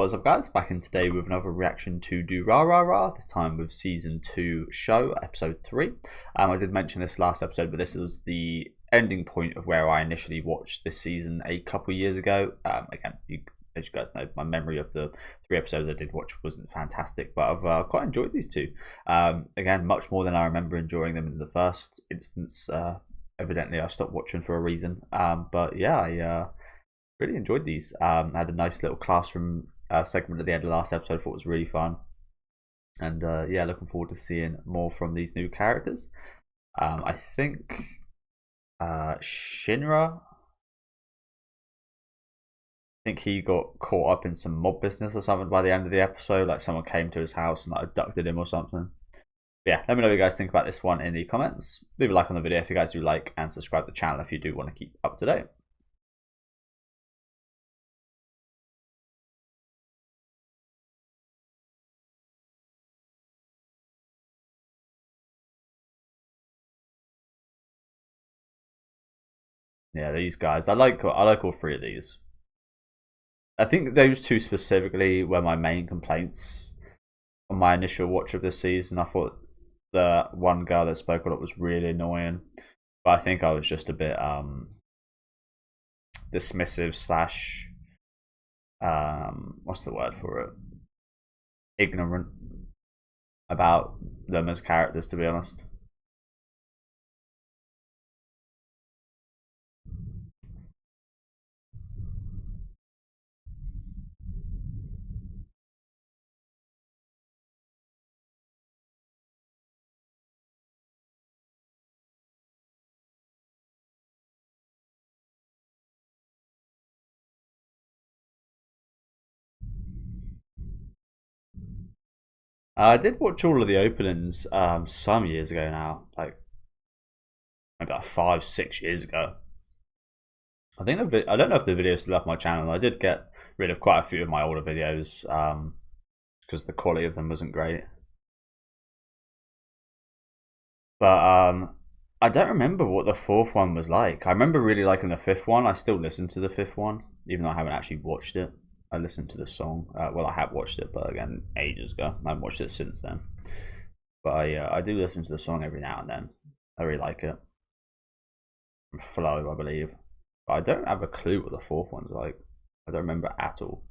What's up, guys? Back in today with another reaction to Durarara, this time with season 2 Shou, episode 3. I did mention this last episode, but this is the ending point of where I initially watched this season a couple years ago. Again, as you guys know, my memory of the 3 episodes I did watch wasn't fantastic, but I've quite enjoyed these two. Again, much more than I remember enjoying them in the first instance. Evidently, I stopped watching for a reason. But yeah, I really enjoyed these. I had a nice little classroom segment at the end of the last episode. I thought it was really fun, and yeah, looking forward to seeing more from these new characters. I think Shinra, I think he got caught up in some mob business or something by the end of the episode. Like someone came to his house and like abducted him or something. But yeah, let me know what you guys think about this one in the comments. Leave a like on the video if you guys do like, and subscribe to the channel if you do want to keep up to date. Yeah, these guys, I like all 3 of these. I think those 2 specifically were my main complaints on my initial watch of this season. I thought the one girl that spoke a lot was really annoying, but I think I was just a bit dismissive slash what's the word for it? Ignorant about them as characters, to be honest. I did watch all of the openings some years ago now, like maybe like 5-6 years ago. I think I don't know if the video is still up on my channel. I did get rid of quite a few of my older videos because the quality of them wasn't great. But I don't remember what the 4th one was like. I remember really liking the 5th one. I still listen to the 5th one, even though I haven't actually watched it. I listened to the song. Well, I have watched it, but again, ages ago. I haven't watched it since then. But I do listen to the song every now and then. I really like it. Flow, I believe. But I don't have a clue what the 4th one's like. I don't remember at all.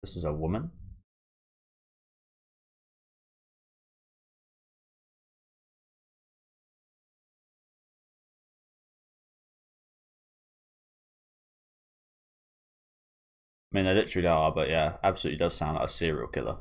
This is a woman. I mean, they literally are, but yeah, absolutely does sound like a serial killer.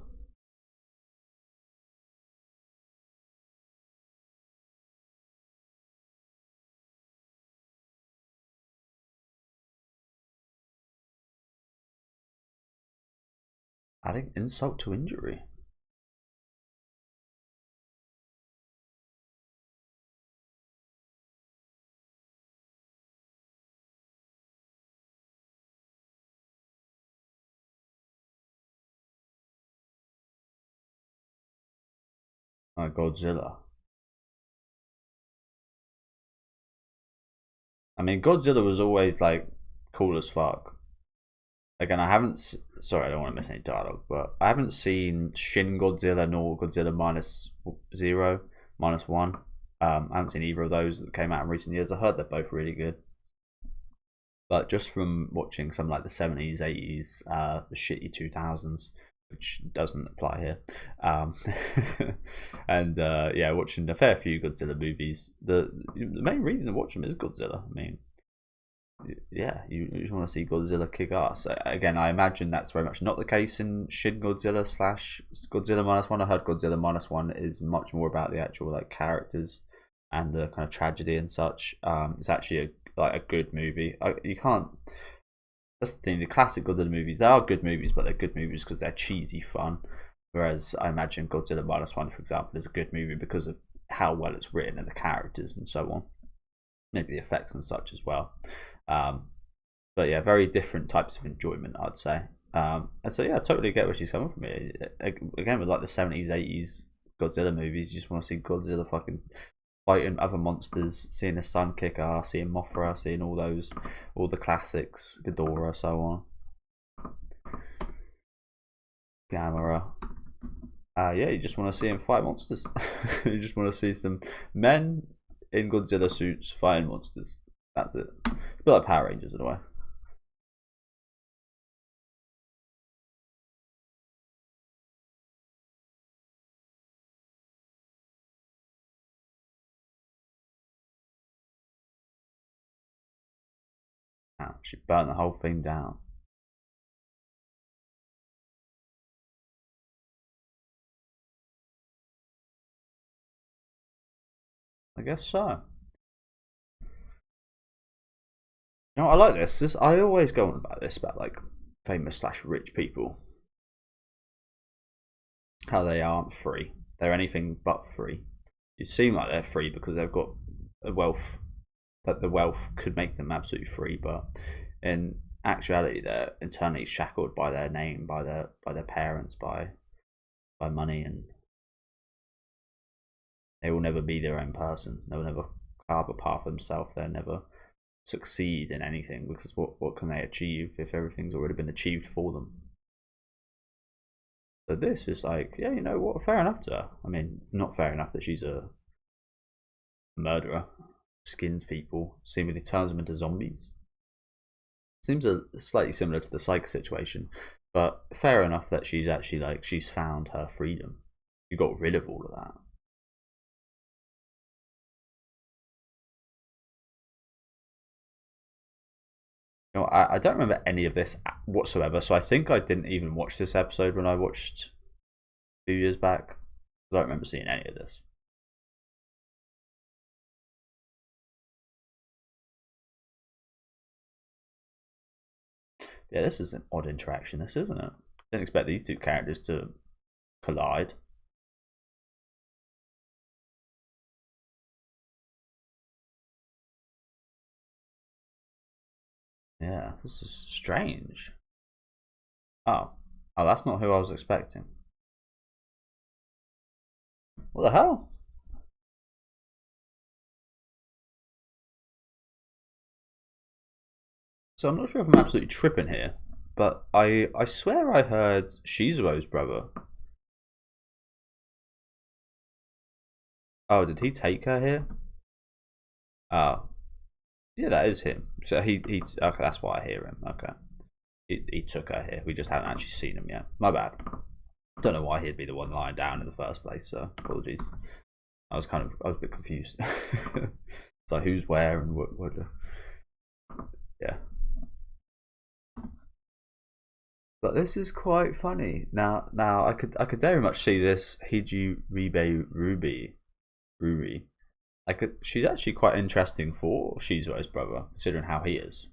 Adding insult to injury. Godzilla. I mean, Godzilla was always like cool as fuck. Again, I haven't. Sorry, I don't want to miss any dialogue, but I haven't seen Shin Godzilla nor Godzilla minus 0, minus 1. I haven't seen either of those that came out in recent years. I heard they're both really good, but just from watching some like the 70s, 80s, the shitty 2000s, which doesn't apply here, and yeah, watching a fair few Godzilla movies. The main reason to watch them is Godzilla. I mean, yeah, you just want to see Godzilla kick ass. Again, I imagine that's very much not the case in Shin Godzilla slash Godzilla minus 1. I heard Godzilla minus 1 is much more about the actual like characters and the kind of tragedy and such. It's actually a good movie. You can't. That's the thing. The classic Godzilla movies, they are good movies, but they're good movies because they're cheesy fun. Whereas I imagine Godzilla minus 1, for example, is a good movie because of how well it's written and the characters and so on. Maybe the effects and such as well. But yeah, very different types of enjoyment, I'd say. And so yeah, I totally get where she's coming from here. Again, with like the 70s, 80s Godzilla movies, you just want to see Godzilla fucking fighting other monsters, seeing the sun kick ass, seeing Mothra, seeing all the classics, Ghidorah, so on. Gamera. Yeah, you just want to see him fight monsters. You just want to see some men in Godzilla suits fighting monsters. That's it. It's a bit like Power Rangers in a way. Wow, she burnt the whole thing down. I guess so. No, I like this. I always go on about this about like famous slash rich people, how they aren't free. They're anything but free. It seem like they're free because they've got a wealth that the wealth could make them absolutely free, but in actuality, they're internally shackled by their name, by their parents, by money, and they will never be their own person. They'll never carve a path themselves. They'll never succeed in anything because what can they achieve if everything's already been achieved for them? So this is like, yeah, you know what? Fair enough to her. I mean, not fair enough that she's a murderer, skins people, seemingly turns them into zombies. Seems slightly similar to the Psyche situation, but fair enough that she's actually like she's found her freedom. You got rid of all of that. You know, I don't remember any of this whatsoever, so I think I didn't even watch this episode when I watched 2 years back. I don't remember seeing any of this. Yeah, this is an odd interaction, this isn't it? Didn't expect these two characters to collide. Yeah, this is strange. Oh. Oh, that's not who I was expecting. What the hell? So I'm not sure if I'm absolutely tripping here, but I swear I heard Shizuo's brother. Oh, did he take her here? Oh, yeah, that is him. So he okay, that's why I hear him. Okay, he took her here. We just haven't actually seen him yet. My bad. Don't know why he'd be the one lying down in the first place. So apologies. I was a bit confused. So who's where and what yeah. But this is quite funny. Now I could very much see this Hiju Ribe Ruri. She's actually quite interesting for Shizuo's brother, considering how he is.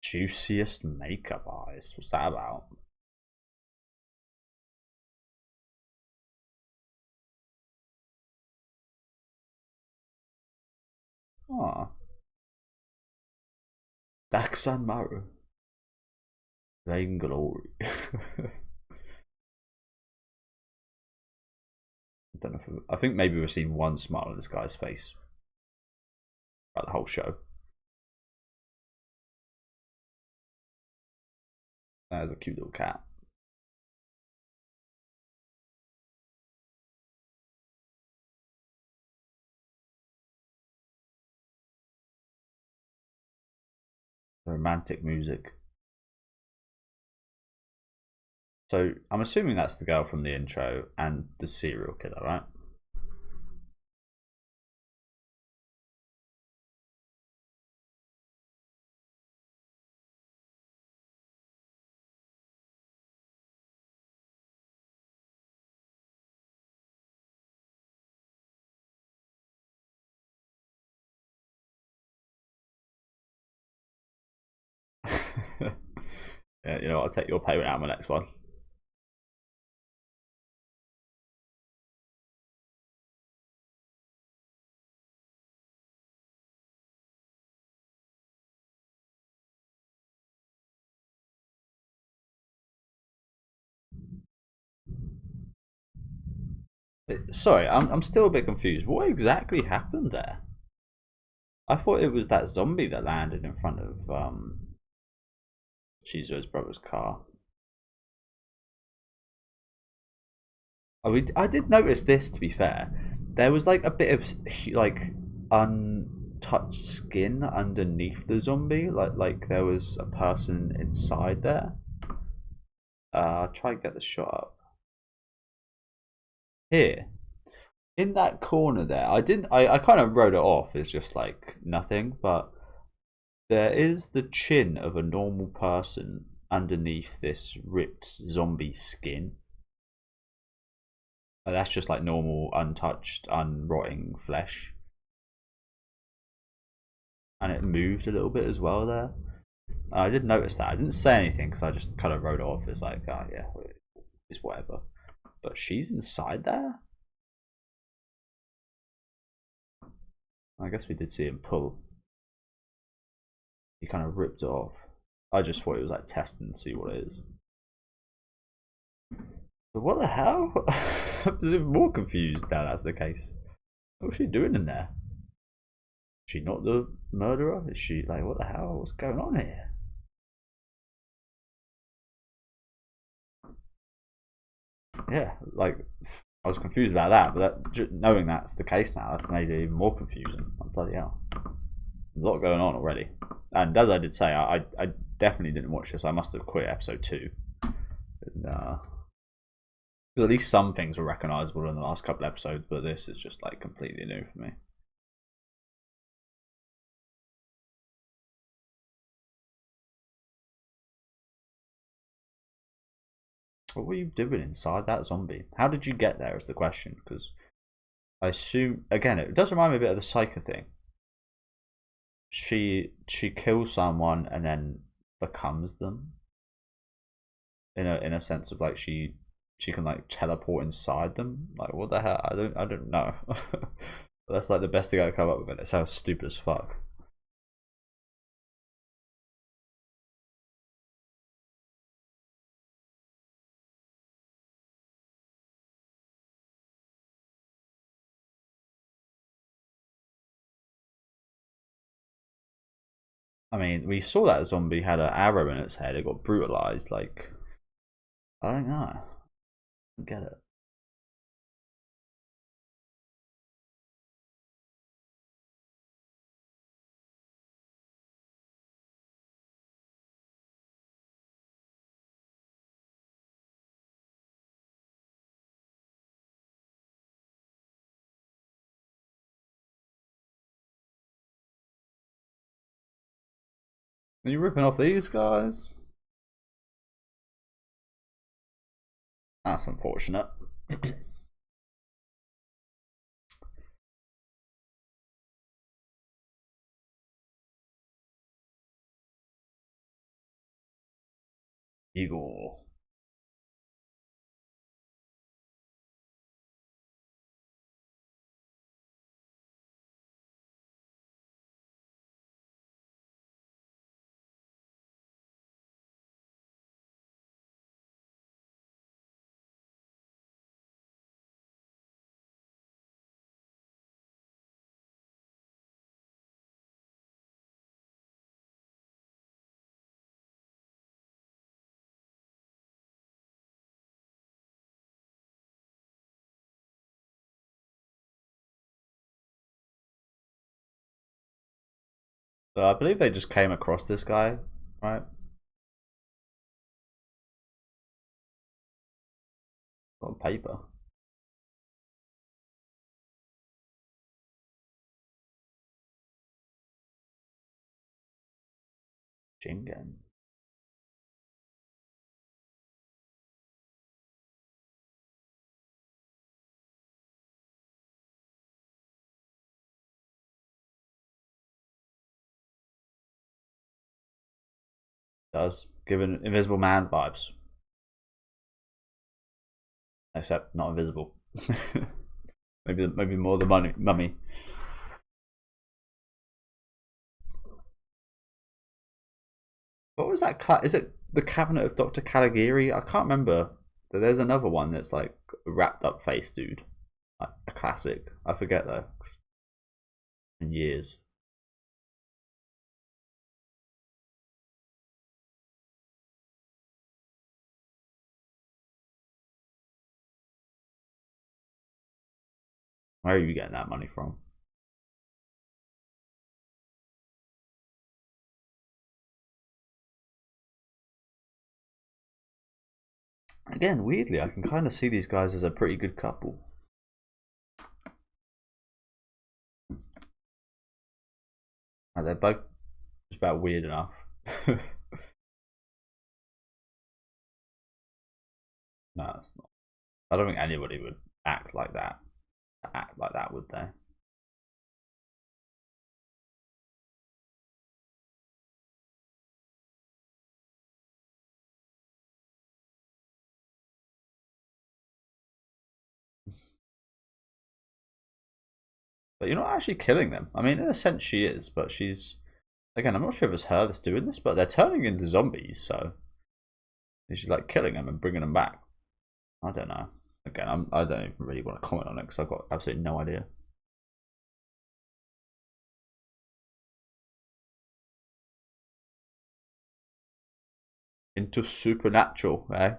Juiciest makeup eyes. What's that about? Oh, Dakusan Maru. Vainglory. I don't know if I think maybe we've seen one smile on this guy's face throughout the whole show. There's a cute little cat. Romantic music. So I'm assuming that's the girl from the intro and the serial killer, right? Yeah, you know, I'll take your payment out on my next one. Sorry, I'm still a bit confused. What exactly happened there? I thought it was that zombie that landed in front of Shizuo's brother's car. I did notice this, to be fair. There was like a bit of like untouched skin underneath the zombie, like there was a person inside there. I'll try and get the shot up. Here. In that corner there, I kind of wrote it off as just like nothing, but there is the chin of a normal person underneath this ripped zombie skin. That's just like normal, untouched, unrotting flesh. And it moved a little bit as well there. I did notice that. I didn't say anything because I just kind of wrote it off as like, oh yeah, it's whatever. But she's inside there? I guess we did see him pull. He kind of ripped it off. I just thought it was like testing to see what it is. But what the hell? I'm even more confused now that's the case. What's she doing in there? Is she not the murderer? Is she like, what the hell? What's going on here? Yeah, like I was confused about that, but knowing that's the case now, that's made it even more confusing. Bloody hell. A lot going on already. And as I did say, I definitely didn't watch this. I must have quit episode 2. And, at least some things were recognisable in the last couple episodes, but this is just like completely new for me. What were you doing inside that zombie? How did you get there is the question, because I assume, again, it does remind me a bit of the Psycho thing. She kills someone and then becomes them. In a sense of like she can like teleport inside them. Like what the hell? I don't know. That's like the best thing I can come up with, and it sounds stupid as fuck. I mean, we saw that zombie had an arrow in its head. It got brutalized. Like, I don't know. I don't get it. Are you ripping off these guys? That's unfortunate. Eagle. So I believe they just came across this guy, right? On paper. Jingen. Does give an Invisible Man vibes, except not invisible. maybe more the mummy. What was that? Is it the Cabinet of Dr. Caligari? I can't remember. There's another one that's like a wrapped up face dude. Like a classic. I forget though. In years. Where are you getting that money from? Again, weirdly, I can kind of see these guys as a pretty good couple. Like they're both just about weird enough. No, it's not. I don't think anybody would act like that. Act like that, would they? But you're not actually killing them. I mean, in a sense, she is, but she's again. I'm not sure if it's her that's doing this, but they're turning into zombies, so she's like killing them and bringing them back. I don't know. Again, I don't even really want to comment on it because I've got absolutely no idea. Into supernatural, eh?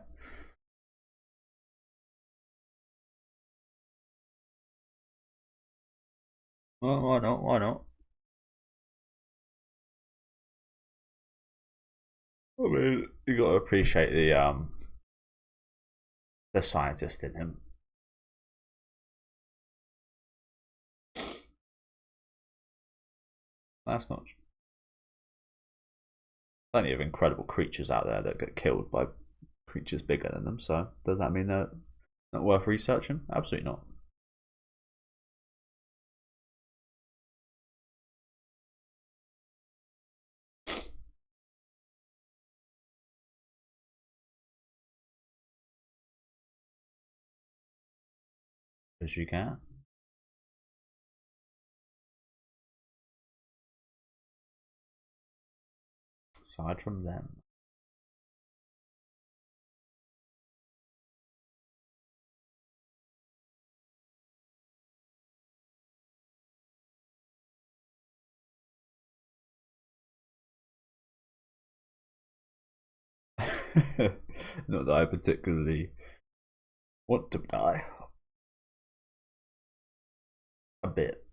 Well, why not? Why not? I mean, you got to appreciate the scientist in him. That's not true. Plenty of incredible creatures out there that get killed by creatures bigger than them. So does that mean they're not worth researching? Absolutely not. As you can. Aside from them. Not that I particularly want to die. A bit.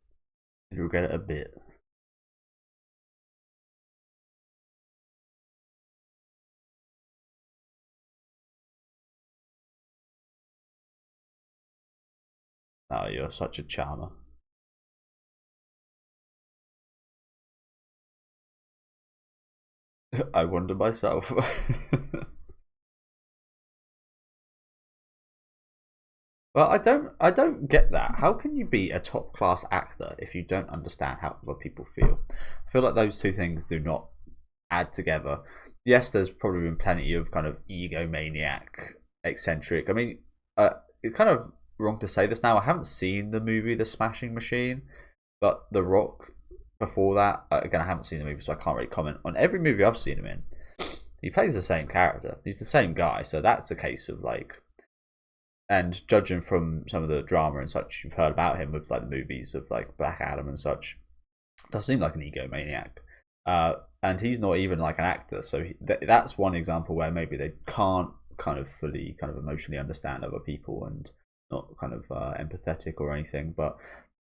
You regret it a bit. Oh, you're such a charmer. I wonder myself. Well, I don't get that. How can you be a top class actor if you don't understand how other people feel? I feel like those two things do not add together. Yes, there's probably been plenty of kind of egomaniac, eccentric. I mean, it's kind of wrong to say this now. I haven't seen the movie The Smashing Machine, but The Rock before that, again, I haven't seen the movie, so I can't really comment on every movie I've seen him in. He plays the same character. He's the same guy, so that's a case of like, and judging from some of the drama and such you've heard about him with like the movies of like Black Adam and such, does seem like an egomaniac. And he's not even like an actor, so that's one example where maybe they can't kind of fully kind of emotionally understand other people and not kind of empathetic or anything. But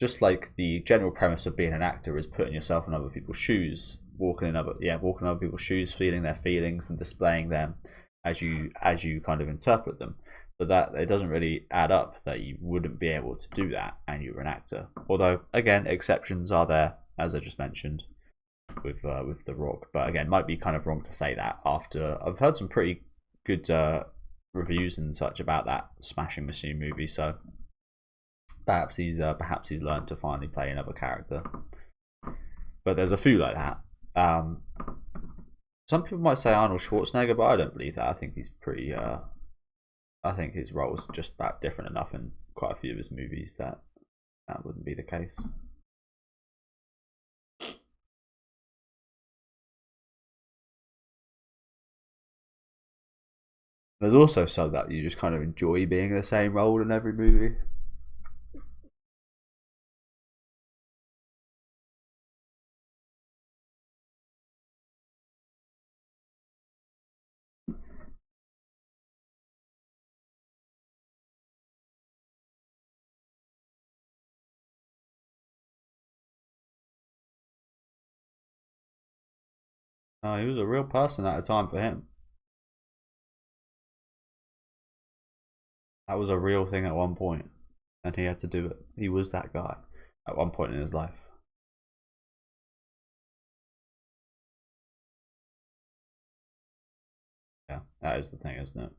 just like the general premise of being an actor is putting yourself in other people's shoes, walking in other people's shoes, feeling their feelings and displaying them as you kind of interpret them. So that it doesn't really add up that you wouldn't be able to do that and you were an actor. Although again, exceptions are there, as I just mentioned with The Rock. But again, might be kind of wrong to say that after I've heard some pretty good reviews and such about that Smashing Machine movie. So perhaps he's learned to finally play another character. But there's a few like that. Some people might say Arnold Schwarzenegger, but I don't believe that. I think he's pretty. I think his role's just about different enough in quite a few of his movies that wouldn't be the case. There's also some that you just kind of enjoy being in the same role in every movie. He was a real person at a time for him. That was a real thing at one point, and he had to do it. He was that guy at one point in his life. Yeah, that is the thing, isn't it?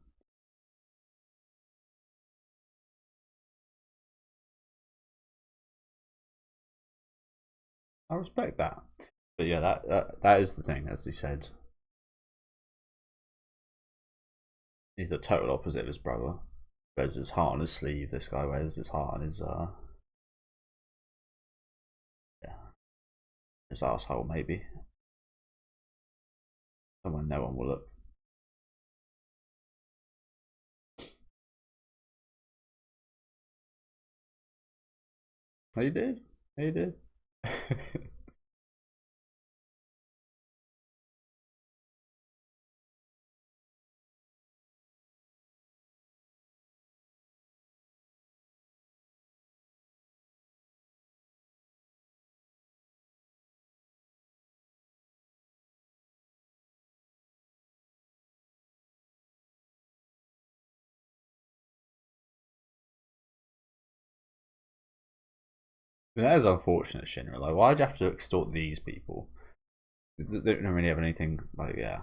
I respect that, but yeah, that is the thing, as he said. He's the total opposite of his brother. Wears his heart on his sleeve. This guy wears his heart on his yeah, his asshole maybe. Somewhere no one will look. Oh, you did? Oh, you did? That is unfortunate, Shinra. Like, why'd you have to extort these people? They don't really have anything, like, yeah.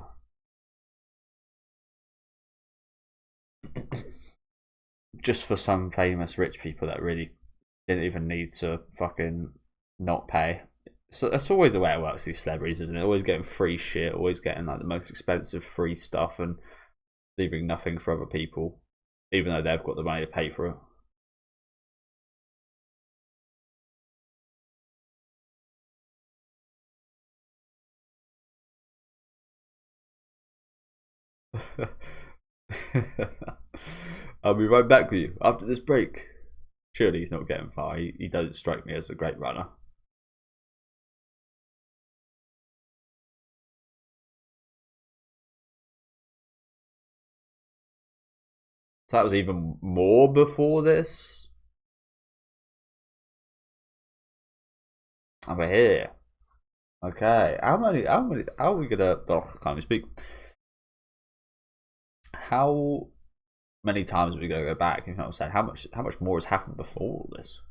Just for some famous rich people that really didn't even need to fucking not pay. So that's always the way it works, these celebrities, isn't it? Always getting free shit, always getting like the most expensive free stuff and leaving nothing for other people, even though they've got the money to pay for it. I'll be right back with you after this break. Surely he's not getting far. He doesn't strike me as a great runner. So that was even more before this. Over here. Okay. How many? How are we gonna? Oh, I can't even speak. How many times are we gonna go back? You know what I'm saying? How much more has happened before all this?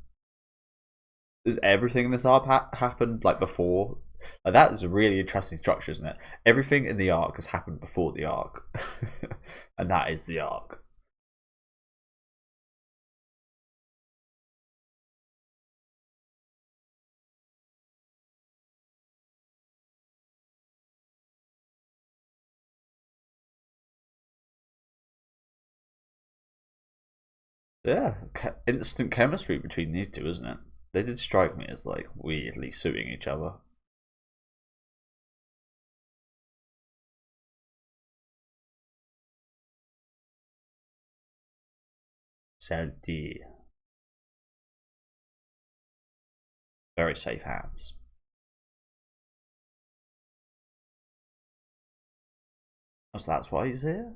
Does everything in this arc happened like before? Like, that is a really interesting structure, isn't it? Everything in the arc has happened before the arc, and that is the arc. Yeah, instant chemistry between these two, isn't it? They did strike me as like weirdly suiting each other. Salty. Very safe hands. Oh, so that's why he's here?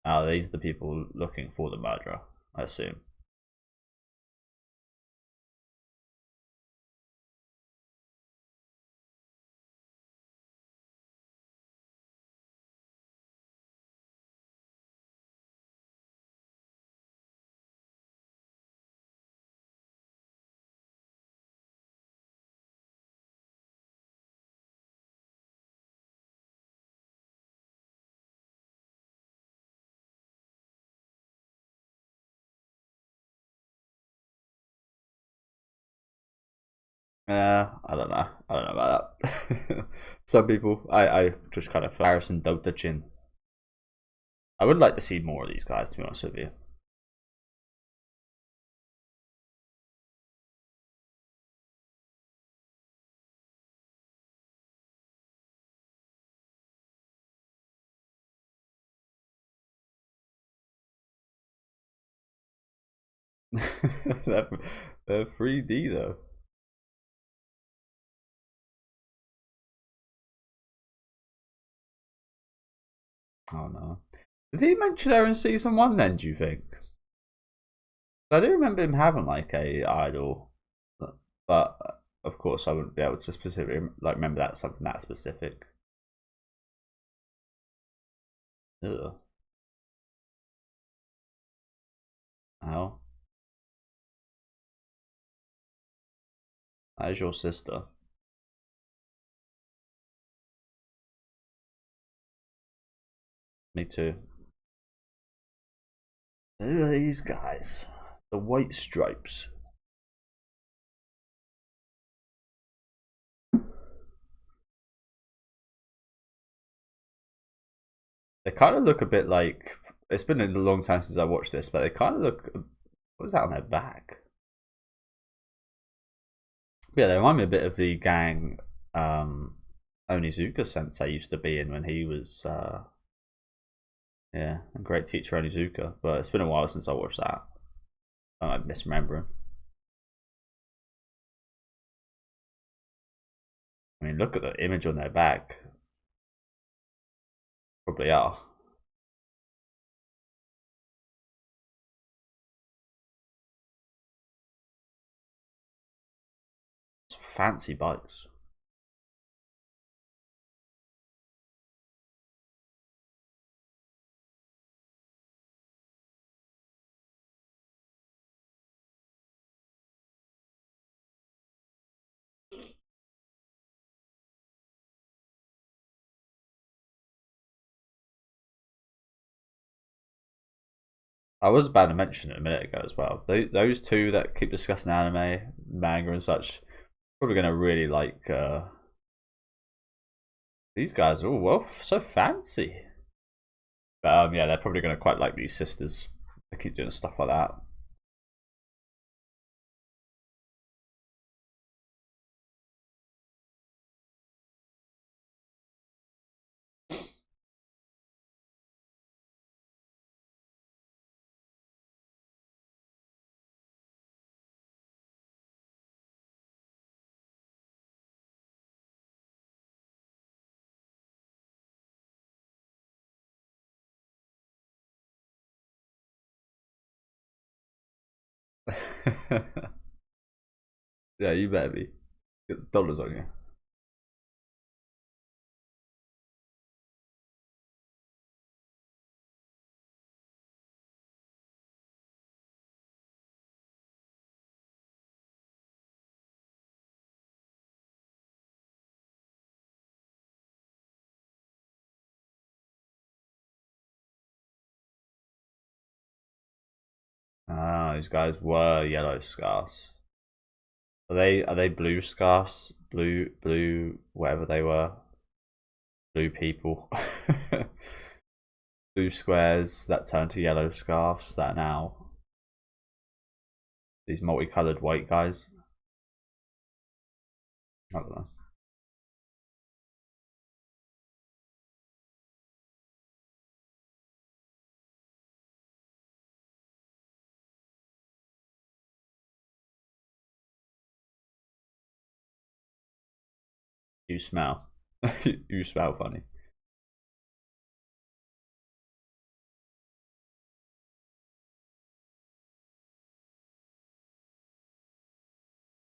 Oh, these are the people looking for the murderer, I assume. I don't know. I don't know about that. Some people, I just kind of Harrison Dotachin. I would like to see more of these guys, to be honest with you. They're 3D though. Oh no. Did he mention her in season 1 then, do you think? I do remember him having like a idol, but of course I wouldn't be able to specifically like remember that something that specific. Ugh. How? That is your sister. Me too. Who are these guys? The White Stripes. They kind of look a bit like. It's been a long time since I watched this, but they kind of look. What was that on their back? Yeah, they remind me a bit of the gang Onizuka Sensei used to be in when he was. Yeah, a great teacher Onizuka, but it's been a while since I watched that. I'm misremembering. I mean, look at the image on their back. Probably are. Some fancy bikes. I was about to mention it a minute ago as well. Those two that keep discussing anime, manga, and such, probably gonna really like. These guys are all well so fancy. But yeah, they're probably gonna quite like these sisters. They keep doing stuff like that. Yeah, you better be. Get the dollars on you. Ah, these guys were yellow scarves. Are they blue scarves? Blue whatever they were. Blue people. Blue squares that turn to yellow scarves that are now these multicolored white guys. I don't know. You smell. You smell funny.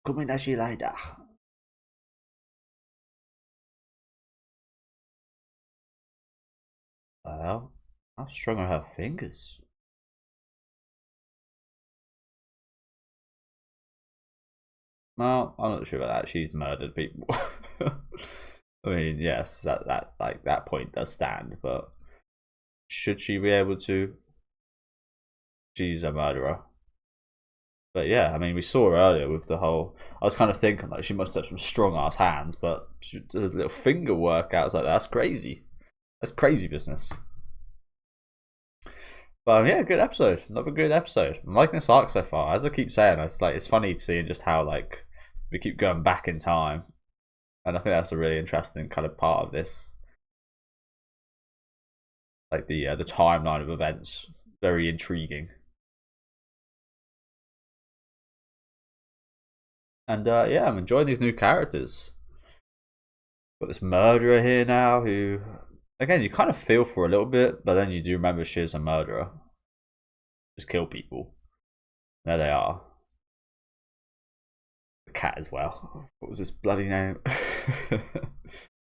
Kuminashi later. Well, how strong are her fingers? Well, I'm not sure about that. She's murdered people. I mean, yes, that like that point does stand, but should she be able to? She's a murderer. But yeah, I mean, we saw her earlier with the whole. I was kind of thinking like she must have some strong ass hands, but she does little finger workouts like that. That's crazy. That's crazy business. But yeah, good episode. Another good episode. I'm liking this arc so far. As I keep saying, it's funny seeing just how like we keep going back in time, and I think that's a really interesting kind of part of this. Like the timeline of events, very intriguing. And yeah, I'm enjoying these new characters. Got this murderer here now who, again, you kind of feel for a little bit, but then you do remember she is a murderer. Just kill people. There they are. cat as well. What was this bloody name? It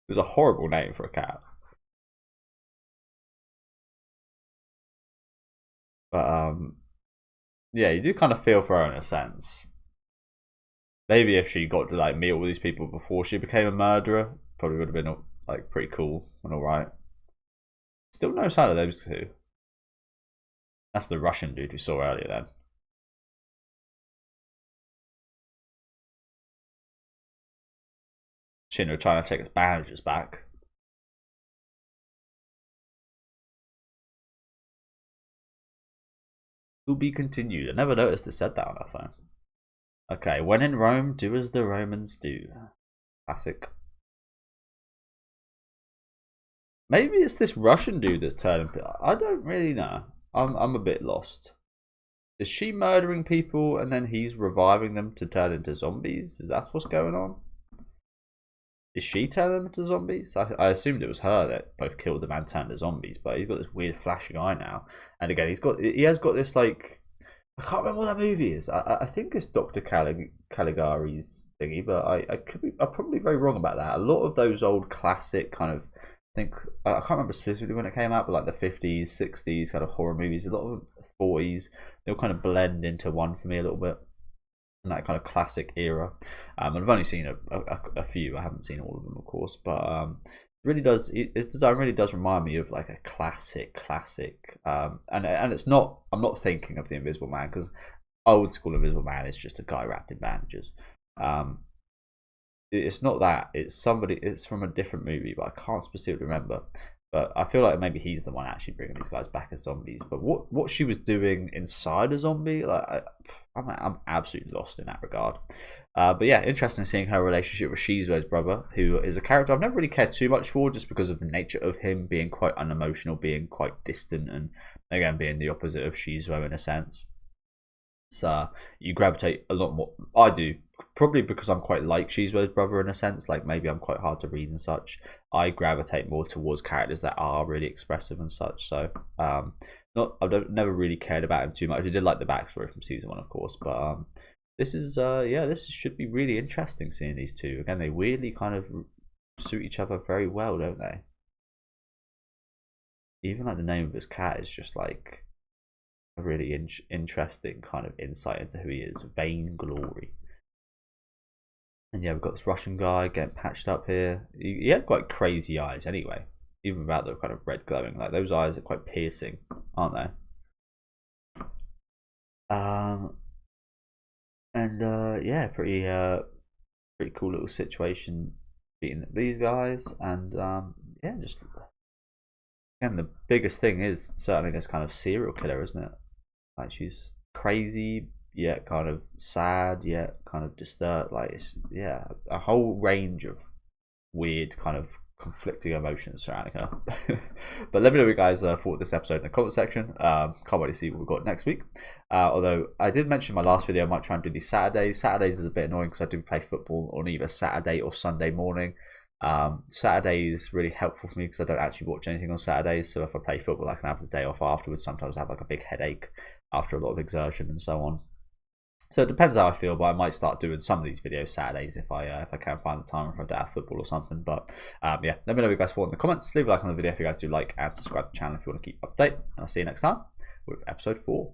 was a horrible name for a cat. But yeah, you do kind of feel for her in a sense. Maybe if she got to like meet all these people before she became a murderer, probably would have been like pretty cool and alright. Still no sign of those two. That's the Russian dude we saw earlier then. Shinra trying to take his bandages back. To be continued. I never noticed it said that on our phone. Okay, when in Rome, do as the Romans do. Classic. Maybe it's this Russian dude that's turning. I don't really know. I'm a bit lost. Is she murdering people and then he's reviving them to turn into zombies? Is that what's going on? Is she turning them into zombies? I assumed it was her that both killed them and turned to zombies, but he's got this weird flashing eye now. And again, he has got this like, I can't remember what that movie is. I think it's Dr. Caligari's thingy, but I'm probably very wrong about that. A lot of those old classic kind of, I can't remember specifically when it came out, but like the 50s, 60s kind of horror movies, a lot of them 40s, they'll kind of blend into one for me a little bit. In that kind of classic era. And I've only seen a few. I haven't seen all of them, of course, but really does its design really does remind me of like a classic. And it's not. I'm not thinking of the Invisible Man, because old school Invisible Man is just a guy wrapped in bandages. It's not that. It's somebody. It's from a different movie, but I can't specifically remember. But I feel like maybe he's the one actually bringing these guys back as zombies. But what she was doing inside a zombie, like I'm absolutely lost in that regard. But yeah, interesting seeing her relationship with Shizuo's brother, who is a character I've never really cared too much for, just because of the nature of him being quite unemotional, being quite distant, and again being the opposite of Shizuo in a sense. So you gravitate a lot more. I do, probably because I'm quite like Shizuo's brother in a sense. Like maybe I'm quite hard to read and such. I gravitate more towards characters that are really expressive and such. So I've never really cared about him too much. I did like the backstory from season 1, of course, but this is this should be really interesting seeing these two again. They weirdly kind of suit each other very well, don't they? Even like the name of his cat is just like a really interesting kind of insight into who he is. Vainglory. And yeah, we've got this Russian guy getting patched up here. He had quite crazy eyes anyway, even without the kind of red glowing. Like those eyes are quite piercing, aren't they? Yeah, pretty cool little situation beating these guys. And yeah, just again, the biggest thing is certainly this kind of serial killer, isn't it? Like she's crazy, yet kind of sad, yet kind of disturbed. Like it's, yeah, a whole range of weird kind of conflicting emotions surrounding her. But let me know what you guys thought this episode in the comment section. Can't wait to see what we've got next week. Although I did mention in my last video I might try and do these Saturdays. Saturdays is a bit annoying because I do play football on either Saturday or Sunday morning. Saturday is really helpful for me because I don't actually watch anything on Saturdays. So if I play football, I can have the day off afterwards. Sometimes I have like a big headache after a lot of exertion and so on. So it depends how I feel, but I might start doing some of these videos Saturdays if I can find the time, if I don't have football or something. But yeah, let me know what you guys thought in the comments. Leave a like on the video if you guys do like, and subscribe to the channel if you want to keep up to date. And I'll see you next time with episode 4.